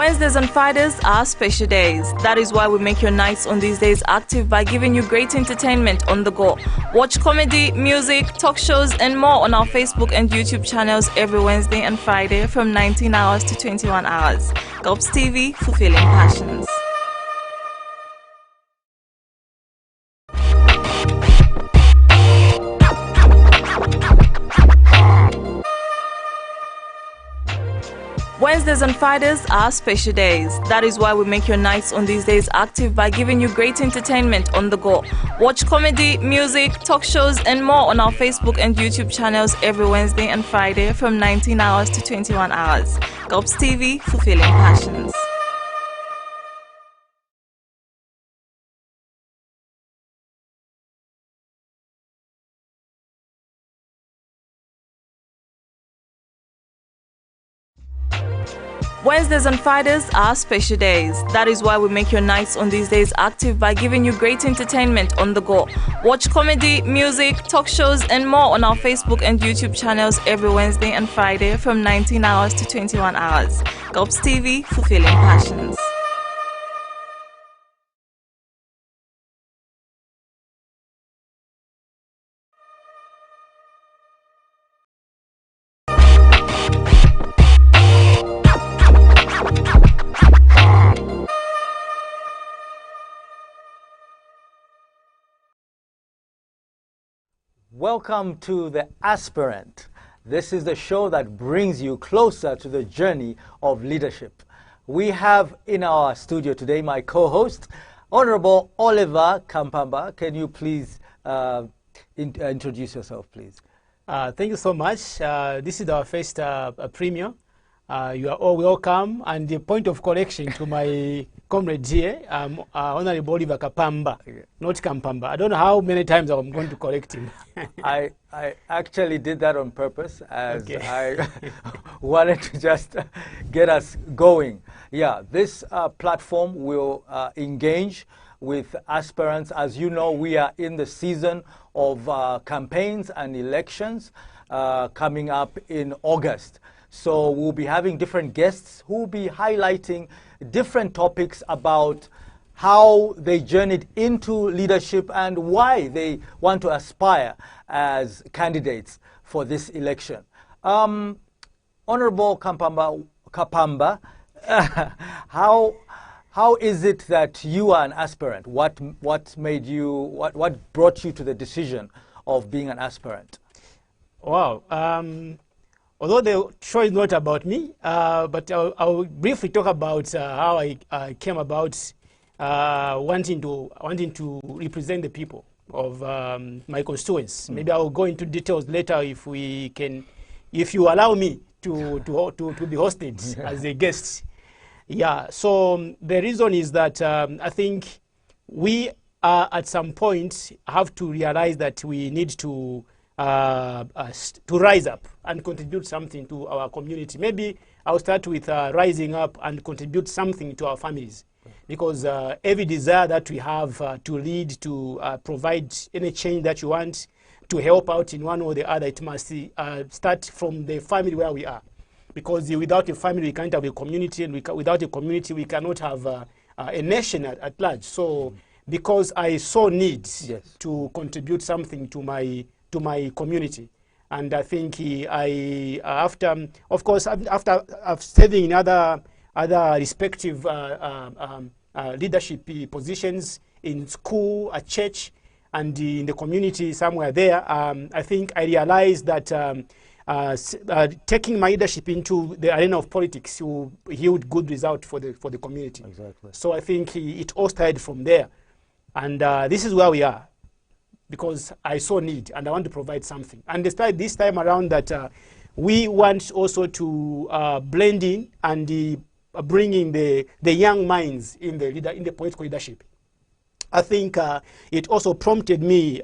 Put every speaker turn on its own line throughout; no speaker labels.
Wednesdays and Fridays are special days. That is why we make your nights on these days active by giving you great entertainment on the go. Watch comedy, music, talk shows and more on our Facebook and YouTube channels every Wednesday and Friday from 19 hours to 21 hours. GOPES TV, fulfilling passions. Wednesdays and Fridays are special days. That is why we make your nights on these days active by giving you great entertainment on the go. Watch comedy, music, talk shows and more on our Facebook and YouTube channels every Wednesday and Friday from 19 hours to 21 hours. GOPES TV, fulfilling passions. Wednesdays and Fridays are special days. That is why we make your nights on these days active by giving you great entertainment on the go. Watch comedy, music, talk shows and more on our Facebook and YouTube channels every Wednesday and Friday from 19 hours to 21 hours. GOPES TV, fulfilling passions.
Welcome to the Aspirant. This is the show that brings you closer to the journey of leadership. We have in our studio today my co-host, Honorable Oliver Kampamba. Can you please introduce yourself, please?
Thank you so much. This is our first premiere. You are all welcome. And the point of correction to my comrade here, Honorable Oliver Kapamba, not Kampamba. I don't know how many times I'm going to correct him.
I actually did that on purpose as
Okay.
I wanted to just get us going. Yeah, this platform will engage with aspirants. As you know, we are in the season of campaigns and elections coming up in August. So we'll be having different guests who will be highlighting different topics about how they journeyed into leadership and why they want to aspire as candidates for this election. Honorable Kapamba, how is it that you are an aspirant? What brought you to the decision of being an aspirant?
Wow. Although the show is not about me, but I'll briefly talk about how I came about wanting to represent the people of my constituents. Maybe I'll go into details later if you allow me to be hosted as a guest. Yeah. So the reason is that I think we at some point have to realize that we need to rise up and contribute something to our community. Maybe I'll start with rising up and contribute something to our families, because every desire that we have to lead, to provide any change that you want, to help out in one or the other, it must start from the family where we are. Because without a family, we can't have a community, and without a community, we cannot have a nation at large. So because I saw need to contribute something to my community. And I think after serving in other respective leadership positions in school, at church, and in the community somewhere there, I think I realized that taking my leadership into the arena of politics will yield good result for the community.
Exactly.
So I think it all started from there. And this is where we are, because I saw need and I want to provide something. And despite this time around that we want also to blend in and bring in the young minds in the political leadership. I think it also prompted me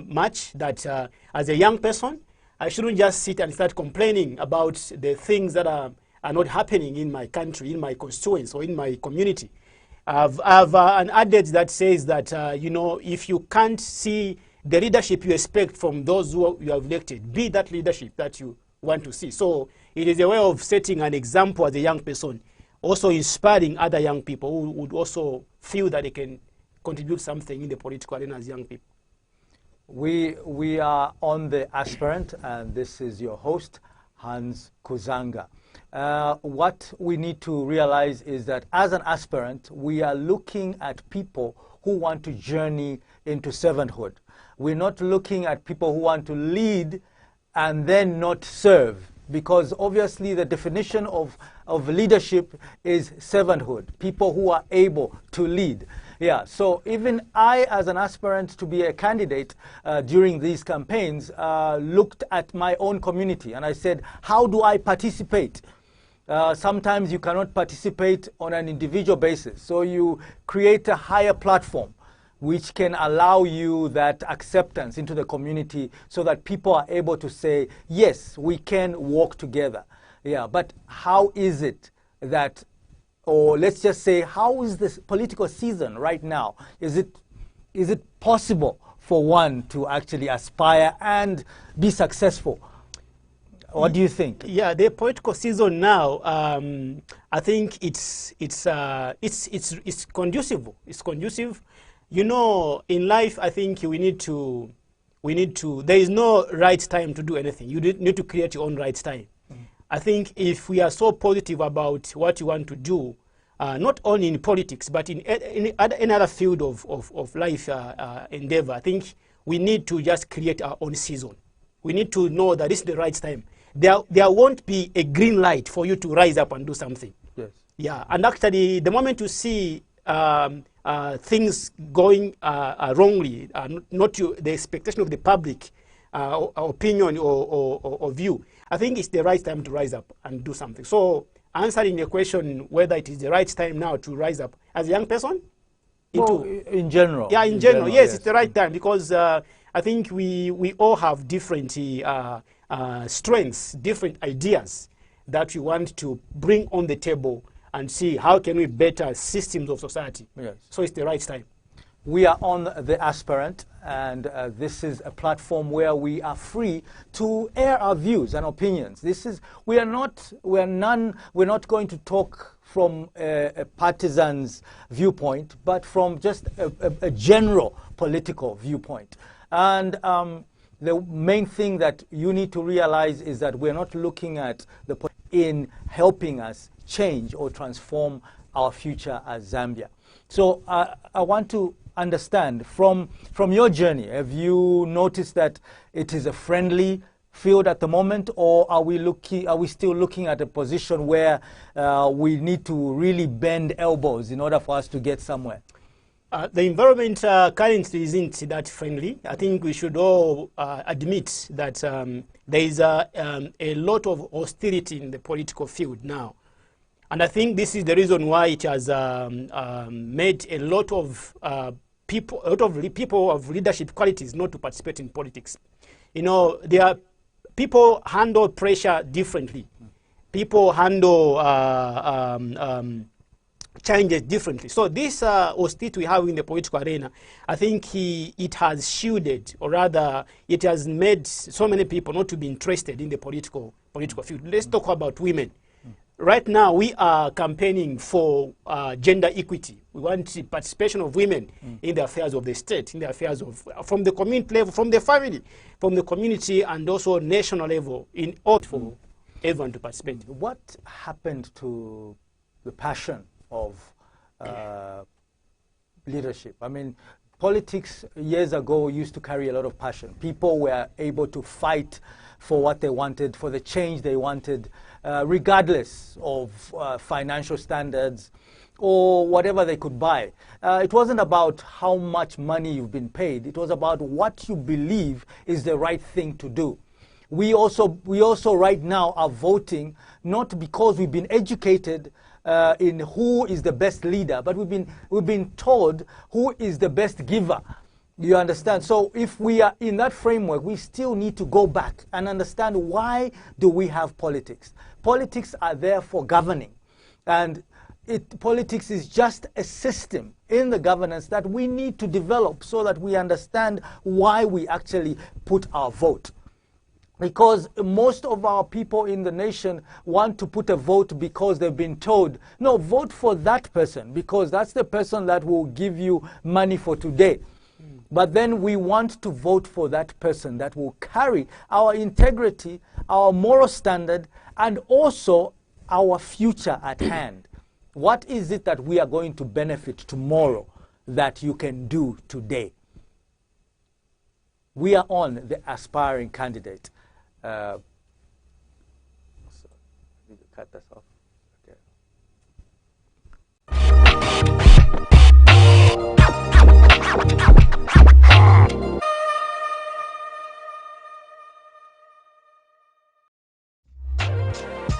much that as a young person, I shouldn't just sit and start complaining about the things that are not happening in my country, in my constituents, or in my community. I've an adage that says that, you know, if you can't see the leadership you expect from those who you have elected, be that leadership that you want to see. So it is a way of setting an example as a young person also inspiring other young people who would also feel that they can contribute something in the political arena as young people.
We are on the Aspirant, and this is your host, Hans Kuzanga. What we need to realize is that as an aspirant, we are looking at people who want to journey into servanthood. We're not looking at people who want to lead and then not serve, because obviously the definition of leadership is servanthood, people who are able to lead. Yeah, so even I, as an aspirant to be a candidate during these campaigns, looked at my own community and I said, how do I participate? Sometimes you cannot participate on an individual basis, so you create a higher platform which can allow you that acceptance into the community so that people are able to say, yes, we can work together. Yeah, but how is it that, or let's just say, how is this political season right now? Is it possible for one to actually aspire and be successful? What do you think?
Yeah, the political season now, I think it's conducive. It's conducive. You know, in life, I think we need to, there is no right time to do anything. You need to create your own right time. I think if we are so positive about what you want to do, not only in politics, but in any other field of life endeavor, I think we need to just create our own season. We need to know that this is the right time. There won't be a green light for you to rise up and do something.
Yes.
Yeah, and actually, the moment you see things going wrongly, not the expectation of the public opinion or view, I think it's the right time to rise up and do something. So, answering the question whether it is the right time now to rise up as a young person?
Well, in general.
Yeah, in general, yes, it's the right time, because I think we all have different strengths, different ideas that we want to bring on the table and see how can we better systems of society.
Yes.
So it's the right time.
We are on the Aspirant, and this is a platform where we are free to air our views and opinions. We're not going to talk from a partisan's viewpoint, but from just a general political viewpoint. And the main thing that you need to realize is that we're not looking at in helping us change or transform our future as Zambia. So I want to understand from your journey, have you noticed that it is a friendly field at the moment, or are we still looking at a position where we need to really bend elbows in order for us to get somewhere?
The environment currently isn't that friendly. I think we should all admit that there is a lot of hostility in the political field now. And I think this is the reason why it has made a lot of people of leadership qualities not to participate in politics. You know, people handle pressure differently. People handle changes differently. So this hostility we have in the political arena, I think it has shielded, or rather, it has made so many people not to be interested in the political field. Let's talk about women. Right now, we are campaigning for gender equity. We want the participation of women in the affairs of the state, in the affairs from the community level, from the family, from the community, and also national level, in order for everyone to participate.
What happened to the passion of leadership? I mean, politics years ago used to carry a lot of passion. People were able to fight for what they wanted, for the change they wanted, regardless of financial standards or whatever they could buy. It wasn't about how much money you've been paid. It was about what you believe is the right thing to do. We also right now are voting not because we've been educated in who is the best leader, but we've been told who is the best giver. You understand? So if we are in that framework, we still need to go back and understand, why do we have politics? Politics are there for governing, and politics is just a system in the governance that we need to develop so that we understand why we actually put our vote. Because most of our people in the nation want to put a vote because they've been told, no, vote for that person because that's the person that will give you money for today. But then we want to vote for that person that will carry our integrity, our moral standard, and also our future at hand. What is it that we are going to benefit tomorrow that you can do today? We are on the aspiring candidate. So need to cut this off. Okay.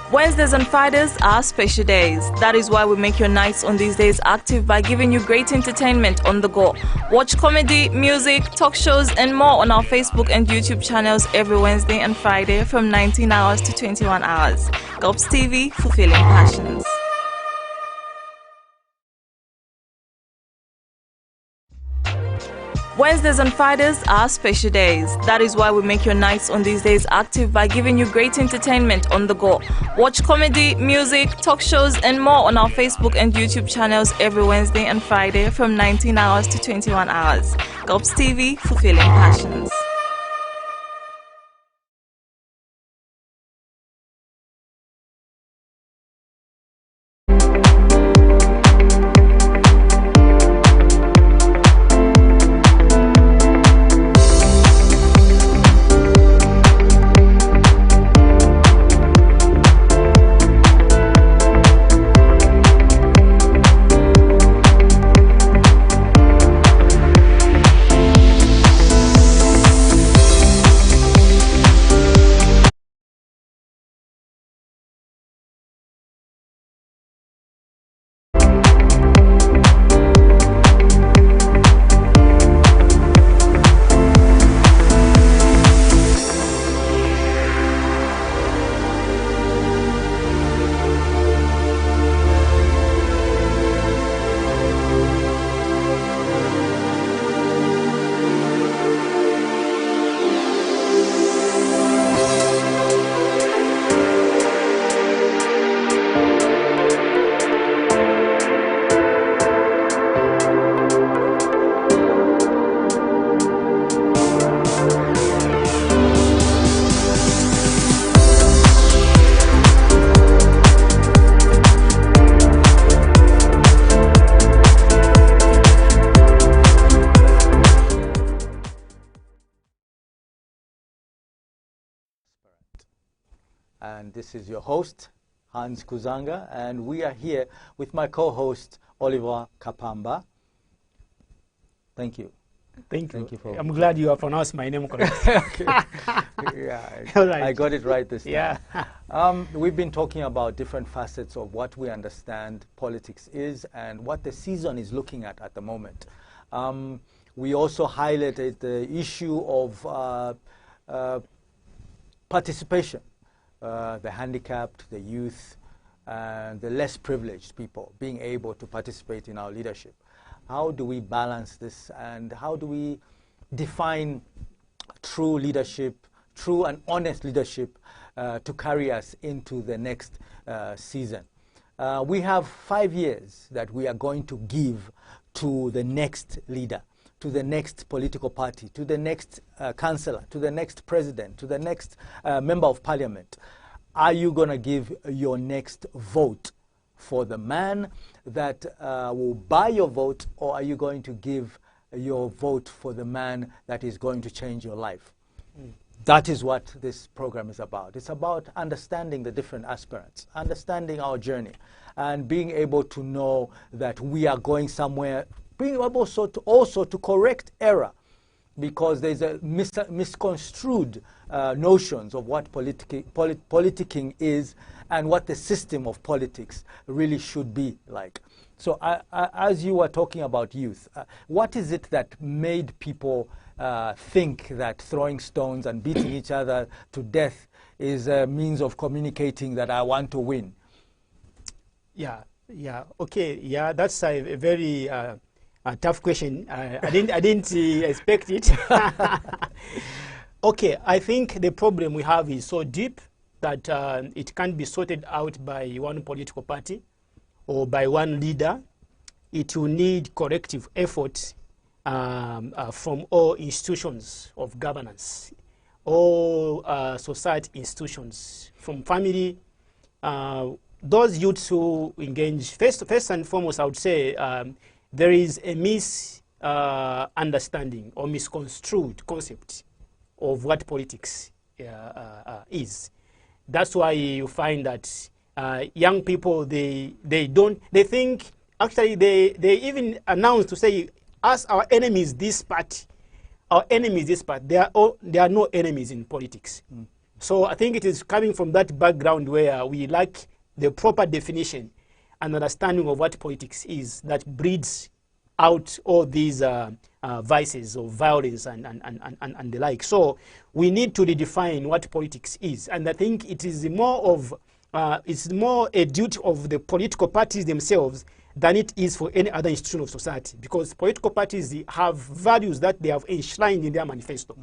Wednesdays and Fridays are special days. That is why we make your nights on these days active by giving you great entertainment on the go. Watch comedy, music, talk shows and more on our Facebook and YouTube channels every Wednesday and Friday from 19 hours to 21 hours. GOPES TV, fulfilling passions. Wednesdays and Fridays are special days. That is why we make your nights on these days active by giving you great entertainment on the go. Watch comedy, music, talk shows and more on our Facebook and YouTube channels every Wednesday and Friday from 19 hours to 21 hours. GOPES TV, fulfilling passions.
And this is your host, Hans Kuzanga, and we are here with my co-host, Oliver Kapamba. Thank you.
Thank you.
Thank you for
I'm glad you have pronounced my name correctly.
Yeah,
Right.
I got it right this time.
Yeah.
We've been talking about different facets of what we understand politics is and what the season is looking at the moment. We also highlighted the issue of participation. The handicapped, the youth, and the less privileged people being able to participate in our leadership. How do we balance this and how do we define true leadership, true and honest leadership to carry us into the next season? We have 5 years that we are going to give to the next leader, to the next political party, to the next councillor, to the next president, to the next member of parliament. Are you going to give your next vote for the man that will buy your vote, or are you going to give your vote for the man that is going to change your life? That is what this program is about. It's about understanding the different aspirants, understanding our journey, and being able to know that we are going somewhere, being able also to correct error, because there's a misconstrued notions of what politicking is and what the system of politics really should be like. So as you were talking about youth, what is it that made people think that throwing stones and beating each other to death is a means of communicating that I want to win?
Yeah, okay, yeah, that's a very a tough question. I didn't expect it. Okay, I think the problem we have is so deep that it can't be sorted out by one political party or by one leader. It will need collective effort from all institutions of governance, all society institutions, from family, those youths who engage. First and foremost, I would say there is a misunderstanding or misconstrued concept of what politics is. That's why you find that young people, they think, actually they even announce to say, as our enemies this party, our enemies this party. There are no enemies in politics. So I think it is coming from that background where we lack the proper definition and understanding of what politics is that breeds out all these vices of violence and the like. So we need to redefine what politics is, and I think it is more of it's more a duty of the political parties themselves than it is for any other institution of society, because political parties have values that they have enshrined in their manifesto.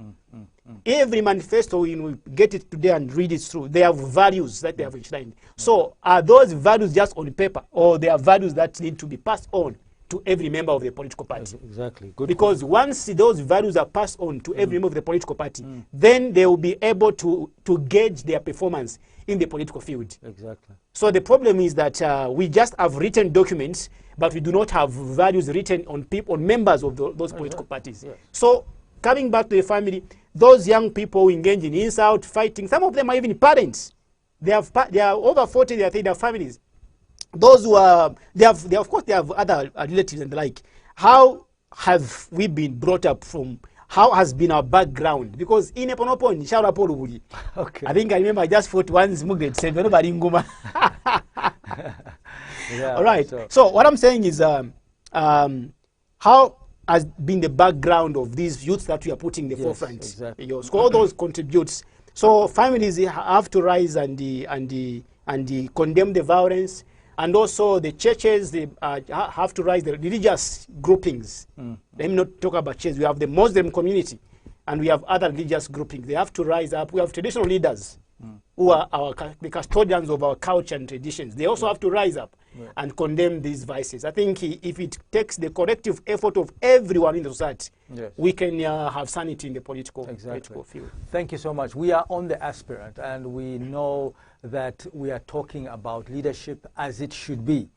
Every manifesto, when we get it today and read it through, they have values that they have enshrined. So are those values just on paper, or they are values that need to be passed on to every member of the political party?
Exactly. Good
because point. Once those values are passed on to every member of the political party, then they will be able to gauge their performance in the political field.
Exactly.
So the problem is that we just have written documents, but we do not have values written on people, on members of those political parties. Yes. So coming back to the family, those young people who engage in insult, fighting, some of them are even parents. They are over 40, they are their families. Those who are, of course, they have other relatives and the like. How have we been brought up from? How has been our background? Because in a ponopon, shout out okay. I think I remember I just fought once grade 7. Nobody nguma. Yeah, all right. So what I'm saying is, how has been the background of these youths that we are putting in the forefront?
Exactly.
So all those contributes. So families have to rise and condemn the violence. And also the churches, they have to rise, the religious groupings. Let me not talk about churches. We have the Muslim community, and we have other religious groupings. They have to rise up. We have traditional leaders who are the custodians of our culture and traditions. They also have to rise up and condemn these vices. I think if it takes the collective effort of everyone in the society, we can have sanity in the political field.
Thank you so much. We are on the Aspirant, and we know that we are talking about leadership as it should be.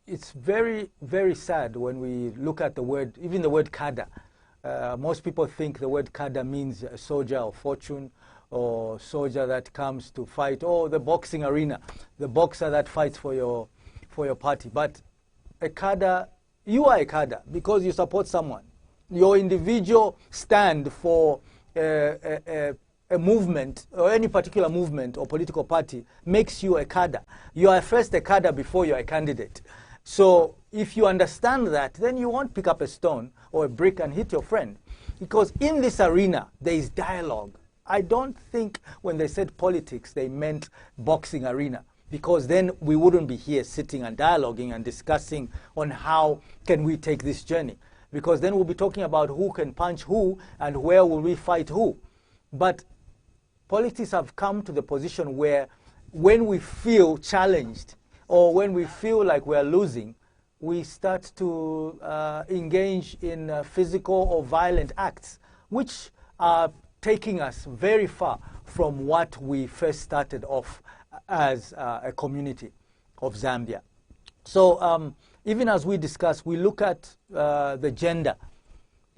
It's very, very sad when we look at the word, even the word cadre. Most people think the word cadre means a soldier of fortune, or soldier that comes to fight, or the boxing arena, the boxer that fights for your party. But a cadre, you are a cadre because you support someone. Your individual stand for a movement, or any particular movement or political party, makes you a cadre. You are first a cadre before you are a candidate. So if you understand that, then you won't pick up a stone or a brick and hit your friend. Because in this arena, there is dialogue. I don't think when they said politics, they meant boxing arena, because then we wouldn't be here sitting and dialoguing and discussing on how can we take this journey. Because then we'll be talking about who can punch who and where will we fight who. But politics have come to the position where when we feel challenged or when we feel like we're losing, we start to engage in physical or violent acts, which are taking us very far from what we first started off as a community of Zambia. So even as we discuss, we look at the gender.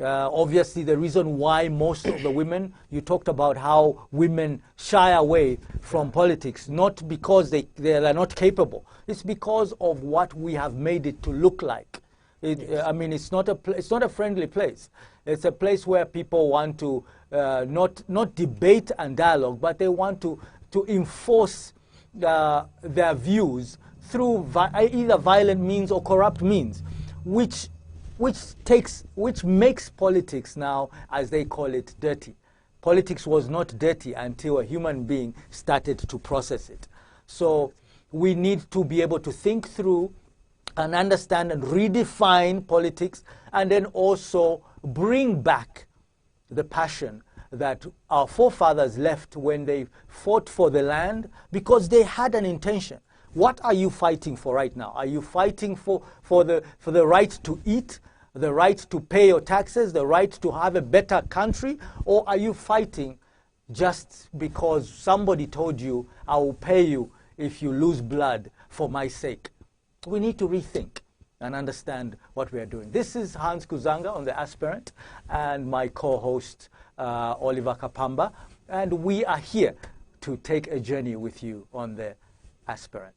Obviously, the reason why most of the women, you talked about how women shy away from politics, not because they are not capable. It's because of what we have made it to look like. I mean, it's not a friendly place. It's a place where people want to not debate and dialogue, but they want to enforce their views through either violent means or corrupt means, which makes politics now, as they call it, dirty. Politics was not dirty until a human being started to process it. So we need to be able to think through and understand and redefine politics, and then also bring back the passion that our forefathers left when they fought for the land because they had an intention. What are you fighting for right now? Are you fighting for the right to eat, the right to pay your taxes, the right to have a better country? Or are you fighting just because somebody told you, I will pay you if you lose blood for my sake? We need to rethink and understand what we are doing. This is Hans Kuzanga on the Aspirant and my co-host Oliver Kapamba, and we are here to take a journey with you on the Aspirant.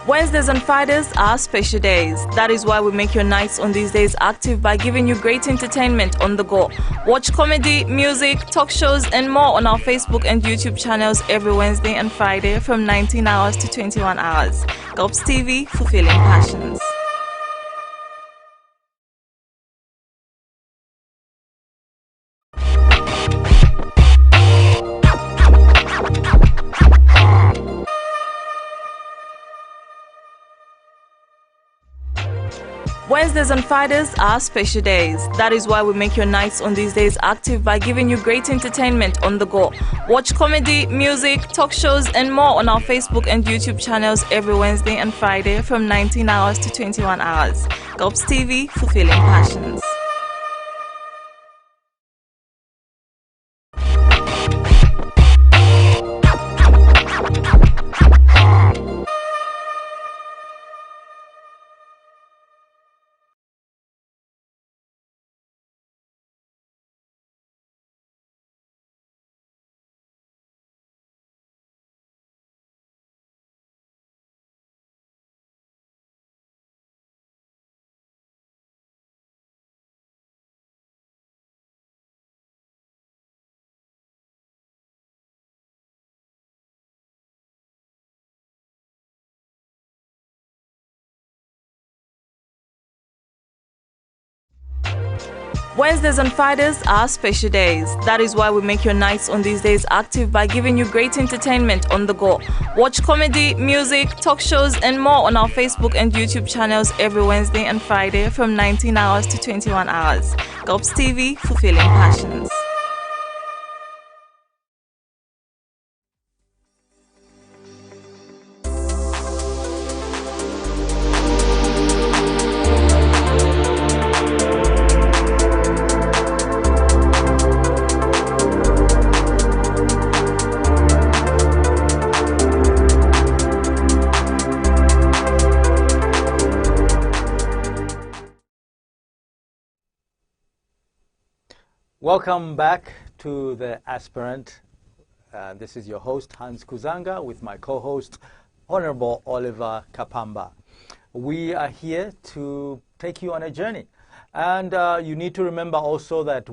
Wednesdays and Fridays are special days. That is why we make your nights on these days active by giving you great entertainment on the go. Watch comedy, music, talk shows and more on our Facebook and YouTube channels every Wednesday and Friday from 19 hours to 21 hours. GOPES TV, fulfilling passions. Wednesdays and Fridays are special days. That is why we make your nights on these days active by giving you great entertainment on the go. Watch comedy, music, talk shows and more on our Facebook and YouTube channels every Wednesday and Friday from 19 hours to 21 hours. GOPES TV, fulfilling passions. Wednesdays and Fridays are special days. That is why we make your nights on these days active by giving you great entertainment on the go. Watch comedy, music, talk shows and more on our Facebook and YouTube channels every Wednesday and Friday from 19 hours to 21 hours. GOPES TV, fulfilling passions.
Welcome back to the Aspirant. This is your host, Hans Kuzanga, with my co-host, Honorable Oliver Kapamba. We are here to take you on a journey. And you need to remember also that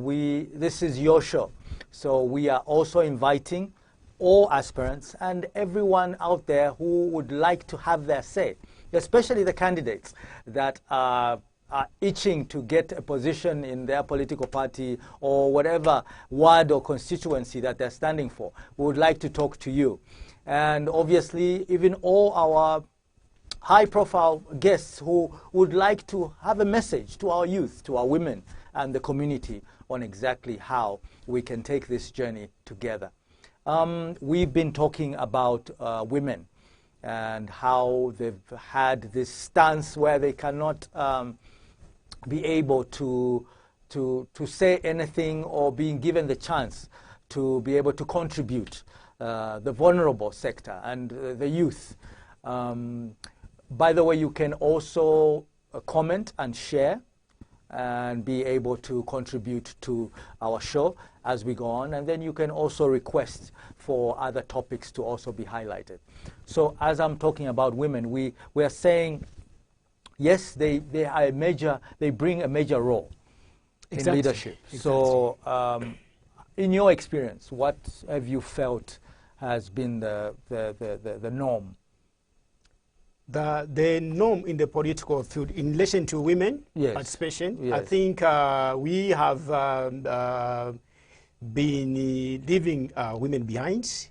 this is your show. So we are also inviting all aspirants and everyone out there who would like to have their say, especially the candidates that are itching to get a position in their political party or whatever ward or constituency that they're standing for. We would like to talk to you. And obviously, even all our high-profile guests who would like to have a message to our youth, to our women and the community on exactly how we can take this journey together. We've been talking about women and how they've had this stance where they cannot be able to say anything or being given the chance to be able to contribute, the vulnerable sector and the youth. By the way, you can also comment and share and be able to contribute to our show as we go on. And then you can also request for other topics to also be highlighted. So as I'm talking about women, we are saying, yes, they bring a major role in leadership. Exactly. So in your experience, what have you felt has been the norm?
The norm in the political field in relation to women participation, yes. I think we have been leaving women behind.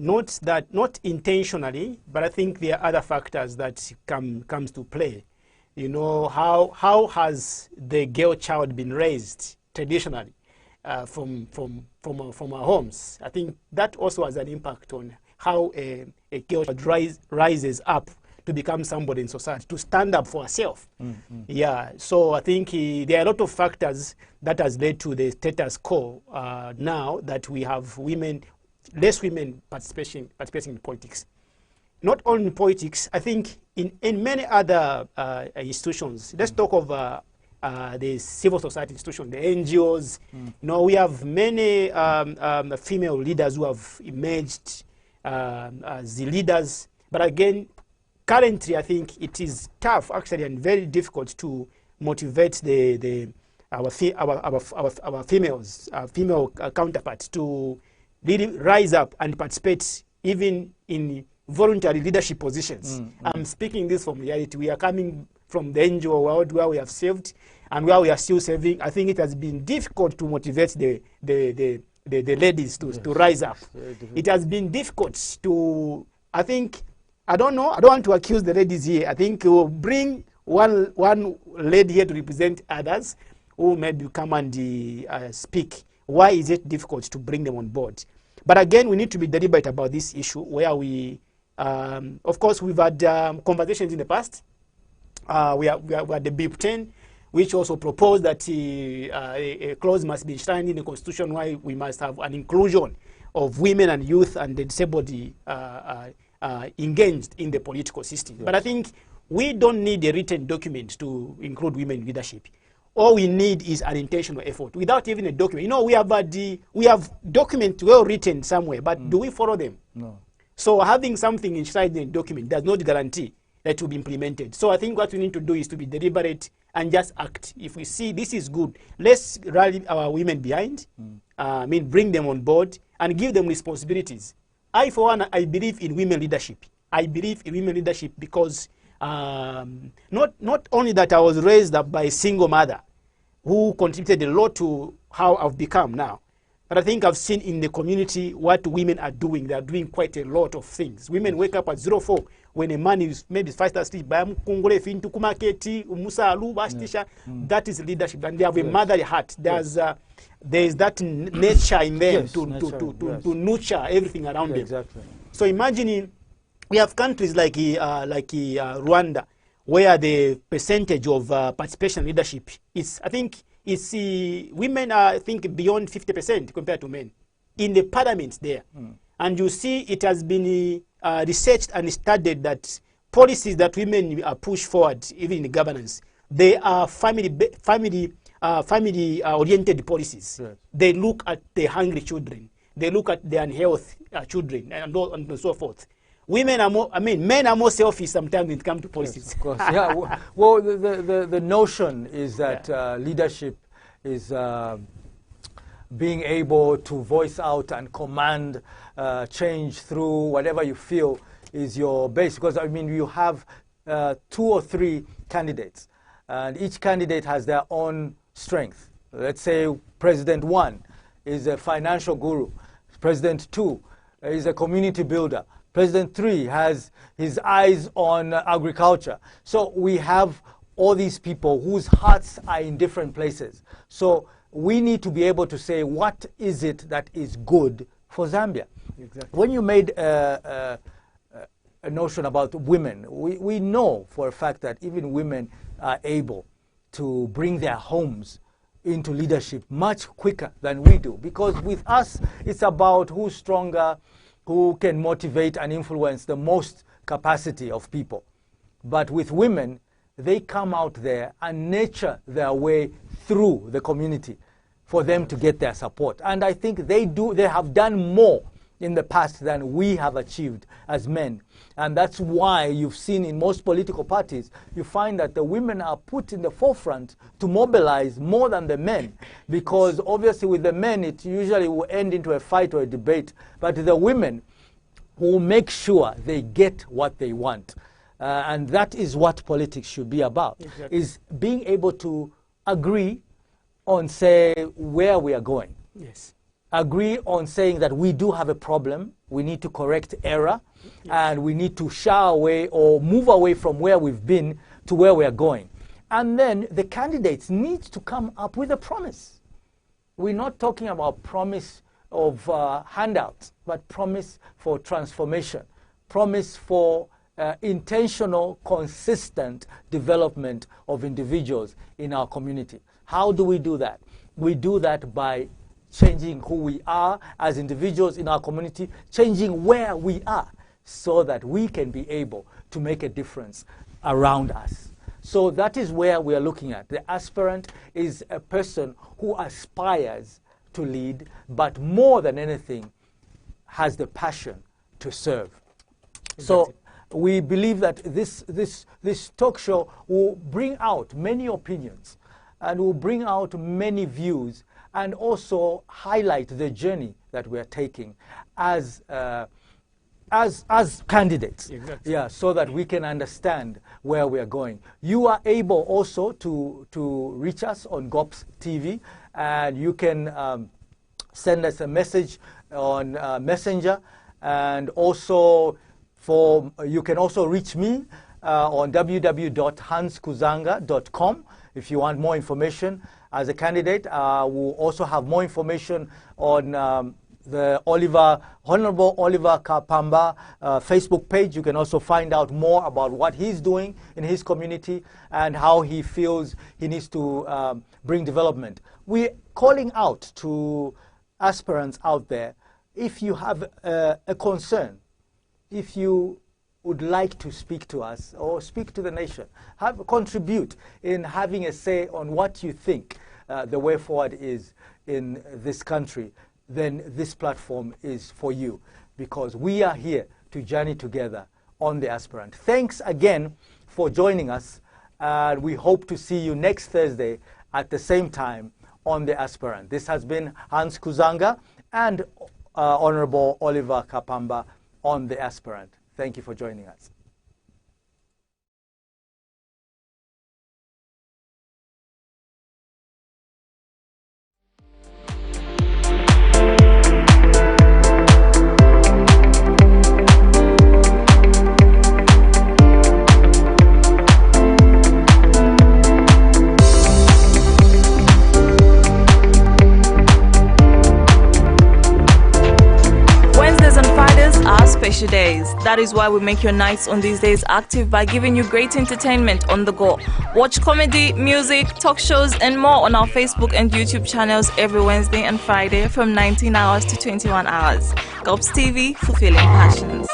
not intentionally, but I think there are other factors that comes to play. You know, how has the girl child been raised traditionally from our homes? I think that also has an impact on how a girl child rises up to become somebody in society, to stand up for herself. Yeah, so I think there are a lot of factors that has led to the status quo now that we have less women participating in politics. Not only in politics, I think in many other institutions. Let's talk of the civil society institutions, the NGOs. You know, we have many female leaders who have emerged as the leaders. But again, currently, I think it is tough, actually, and very difficult to motivate our female counterparts to really rise up and participate even in voluntary leadership positions. I'm speaking this from reality. We are coming from the NGO world where we have served and where we are still serving. I think it has been difficult to motivate the ladies to rise up. It has been difficult to, I think, I don't know, I don't want to accuse the ladies here. I think we'll bring one lady here to represent others who maybe come and speak. Why is it difficult to bring them on board? But again, we need to be deliberate about this issue where we, of course, we've had conversations in the past. We had the BIP 10, which also proposed that a clause must be enshrined in the Constitution why we must have an inclusion of women and youth and the disabled engaged in the political system. Yes. But I think we don't need a written document to include women in leadership. All we need is an intentional effort without even a document. You know, we have documents well written somewhere, but do we follow them? No. So having something inside the document does not guarantee that it will be implemented. So I think what we need to do is to be deliberate and just act. If we see this is good, let's rally our women behind, bring them on board and give them responsibilities. I, for one, I believe in women leadership. I believe in women leadership because not only that I was raised up by a single mother who contributed a lot to how I've become now, but I think I've seen in the community what women are doing. They are doing quite a lot of things. Women wake up at 04 when a man is maybe fast asleep. That is leadership, and they have a motherly heart. There is that nature in them to nurture everything around them.
Exactly.
So imagining we have countries like Rwanda, where the percentage of participation in leadership is, I think, women are, I think, beyond 50% compared to men in the parliament there. And you see it has been researched and studied that policies that women push forward, even in the governance, they are family-oriented policies. Yes. They look at the hungry children. They look at the unhealthy children and so forth. Women are more, men are more selfish sometimes when it comes to policies.
Yes, of course. Yeah. Well, the notion is that leadership is being able to voice out and command change through whatever you feel is your base. Because, you have 2 or 3 candidates, and each candidate has their own strength. Let's say President 1 is a financial guru. President 2 is a community builder. President 3 has his eyes on agriculture. So we have all these people whose hearts are in different places. So we need to be able to say, what is it that is good for Zambia? Exactly. When you made a notion about women, we know for a fact that even women are able to bring their homes into leadership much quicker than we do. Because with us, it's about who's stronger, who can motivate and influence the most capacity of people. But with women, they come out there and nurture their way through the community for them to get their support. And I think they have done more in the past than we have achieved as men. And that's why you've seen in most political parties, you find that the women are put in the forefront to mobilize more than the men. Because obviously with the men, it usually will end into a fight or a debate. But the women will make sure they get what they want. And that is what politics should be about, is being able to agree on, say, where we are going.
Yes.
Agree on saying that we do have a problem we need to correct error, and we need to shy away or move away from where we've been to where we are going. And then the candidates need to come up with a promise. We're not talking about promise of handouts, but promise for transformation, promise for intentional, consistent development of individuals in our community. How do we do that? We do that by changing who we are as individuals in our community, changing where we are, so that we can be able to make a difference around us. So that is where we are looking at. The aspirant is a person who aspires to lead, but more than anything, has the passion to serve. Exactly. So we believe that this talk show will bring out many opinions and will bring out many views, and also highlight the journey that we are taking as candidates.
Exactly.
Yeah, so that we can understand where we are going. You are able also to reach us on GOPES TV, and you can send us a message on Messenger, and also you can also reach me on www.hanskuzanga.com if you want more information. As a candidate, we'll also have more information on the Honorable Oliver Kapamba Facebook page. You can also find out more about what he's doing in his community and how he feels he needs to bring development. We're calling out to aspirants out there. If you have a concern, if you would like to speak to us or speak to the nation, contribute in having a say on what you think the way forward is in this country, then this platform is for you, because we are here to journey together on the Aspirant. Thanks again for joining us, and we hope to see you next Thursday at the same time on the Aspirant. This has been Hans Kuzanga and Honorable Oliver Kapamba on the Aspirant. Thank you for joining us.
Special days. That is why we make your nights on these days active by giving you great entertainment on the go. Watch comedy, music, talk shows and more on our Facebook and YouTube channels every Wednesday and Friday from 19 hours to 21 hours. GOPES TV, fulfilling passions.